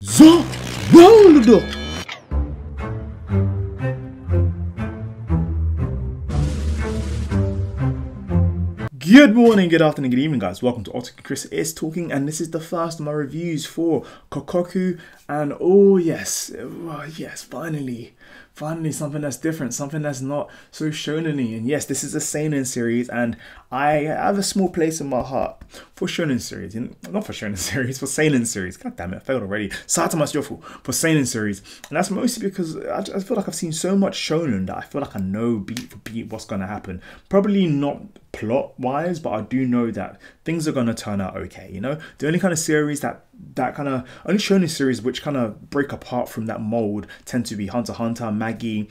The world. Good morning, good afternoon, good evening, guys. Welcome to Chris is Talking, and this is the first of my reviews for Kokkoku. And oh yes, finally something that's different, something that's not so shonen-y. And yes, this is a seinen series, and I have a small place in my heart for shonen series, not for shonen series, for seinen series. God damn it, I failed already. Satama's for seinen series, and that's mostly because I feel like I've seen so much shonen that I feel like I know beat for beat what's gonna happen. Probably not plot-wise, but I do know that things are gonna turn out okay. You know, the only kind of series only shonen series which kind of break apart from that mold tend to be Hunter x Hunter, Maggie,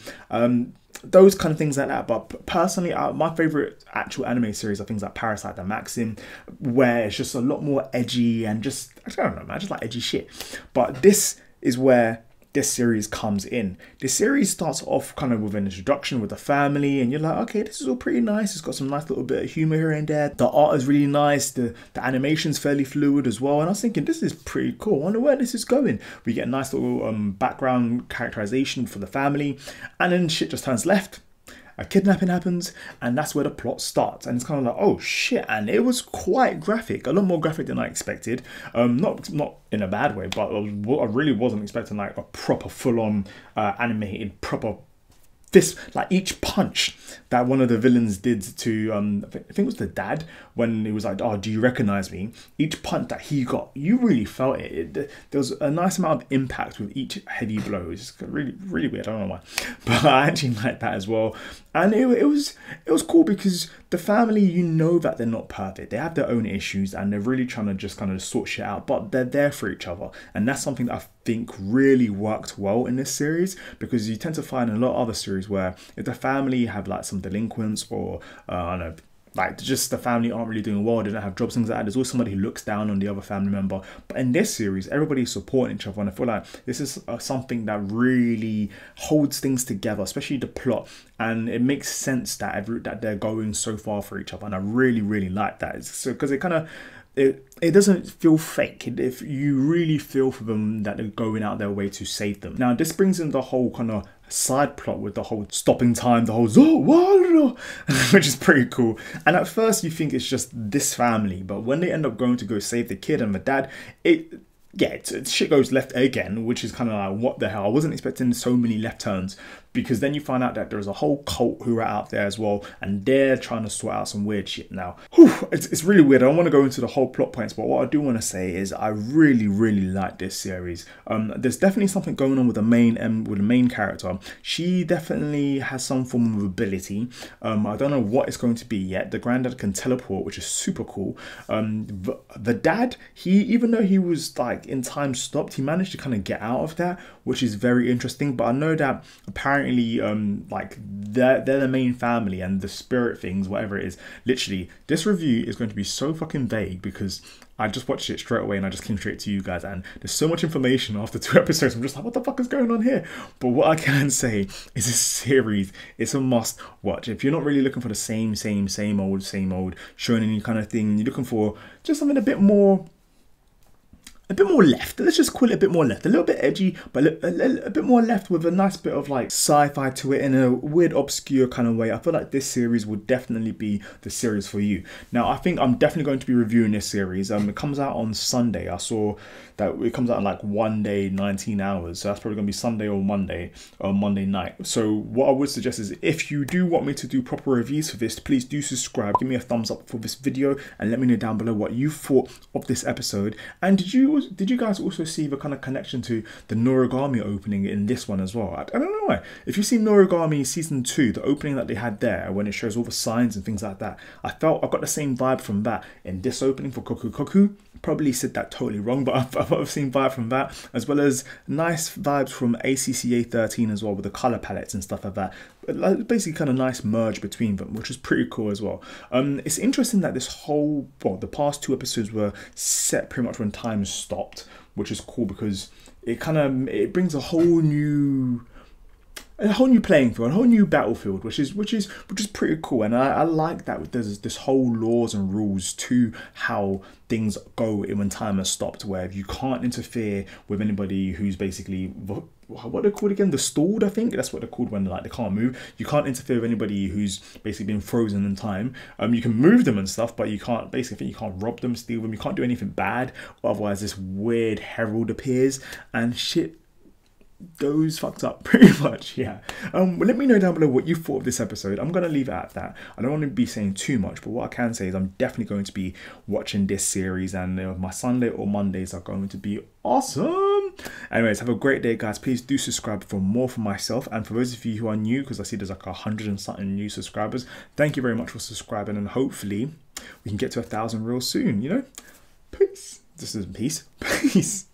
those kind of things like that. But personally, my favorite actual anime series are things like Parasite and Maxim, where it's just a lot more edgy and just, I don't know, man, just like edgy shit. But this is where this series comes in. This series starts off kind of with an introduction with the family, and you're like, okay, this is all pretty nice. It's got some nice little bit of humor here and there. The art is really nice. The animation's fairly fluid as well. And I was thinking, this is pretty cool. I wonder where this is going. We get a nice little background characterization for the family, and then shit just turns left. A kidnapping happens, and that's where the plot starts. And it's kind of like, oh shit, and it was quite graphic, a lot more graphic than I expected. Not in a bad way, but I really wasn't expecting like a proper full-on animated proper fist, like each punch that one of the villains did to I think it was the dad, when he was like, oh, do you recognize me? Each punch that he got, you really felt it. There was a nice amount of impact with each heavy blow. It's really weird, I don't know why, but I actually like that as well. And it was cool because the family, you know that they're not perfect. They have their own issues, and they're really trying to just kind of sort shit out, but they're there for each other. And that's something that I think really worked well in this series, because you tend to find in a lot of other series where if the family have like some delinquents, or I don't know, like just the family aren't really doing well, they don't have jobs, things like that, there's always somebody who looks down on the other family member. But in this series, everybody's supporting each other, and I feel like this is something that really holds things together, especially the plot, and it makes sense that that they're going so far for each other, and I really like that. So because it kind of, it doesn't feel fake. If you really feel for them that they're going out their way to save them. Now this brings in the whole kind of side plot with the whole stopping time, the whole which is pretty cool. And at first you think it's just this family, but when they end up going to go save the kid and the dad, shit goes left again, which is kind of like, what the hell? I wasn't expecting so many left turns, because then you find out that there's a whole cult who are out there as well, and they're trying to sort out some weird shit now. It's really weird. I don't want to go into the whole plot points, but what I do want to say is I really like this series. There's definitely something going on with the main character. She definitely has some form of ability. I don't know what it's going to be yet. The granddad can teleport, which is super cool. The dad, even though he was like in time stopped, he managed to kind of get out of that, which is very interesting. But I know that apparently like they're the main family, and the spirit things, whatever it is. Literally, this review is going to be so fucking vague because I just watched it straight away and I just came straight to you guys, and there's so much information after 2 episodes. I'm just like, what the fuck is going on here? But what I can say is this series, it's a must watch. If you're not really looking for the same old shonen kind of thing, you're looking for just something a bit more left. Let's just call it a bit more left. A little bit edgy, but a bit more left, with a nice bit of like sci-fi to it in a weird, obscure kind of way. I feel like this series would definitely be the series for you. Now, I think I'm definitely going to be reviewing this series. It comes out on Sunday. I saw that it comes out in like 1 day, 19 hours. So that's probably going to be Sunday or Monday night. So what I would suggest is, if you do want me to do proper reviews for this, please do subscribe. Give me a thumbs up for this video, and let me know down below what you thought of this episode. And did you guys also see the kind of connection to the Noragami opening in this one as well? I don't know why. If you've seen Noragami season 2, the opening that they had there, when it shows all the signs and things like that, I got the same vibe from that in this opening for Kokkoku. Probably said that totally wrong, but I've seen vibe from that, as well as nice vibes from ACCA 13 as well, with the color palettes and stuff like that. Basically kind of nice merge between them, which is pretty cool as well. It's interesting that the past 2 episodes were set pretty much when time stopped, which is cool because it brings a whole new a whole new playing field, a whole new battlefield, which is pretty cool. And I like that there's this whole laws and rules to how things go when time has stopped, where you can't interfere with anybody who's basically, what they're called again, the stalled, I think that's what they're called when like they can't move. You can't interfere with anybody who's basically been frozen in time. You can move them and stuff, but you can't basically, you can't rob them, steal them, you can't do anything bad, otherwise this weird herald appears and shit goes fucked up pretty much. Yeah. Let me know down below what you thought of this episode. I'm gonna leave it at that. I don't want to be saying too much, but what I can say is I'm definitely going to be watching this series, and my Sunday or Mondays are going to be awesome. Anyways, have a great day, guys. Please do subscribe for more from myself, and for those of you who are new, because I see there's like 100 and something new subscribers, thank you very much for subscribing, and hopefully we can get to 1,000 real soon. You know, peace. This is peace.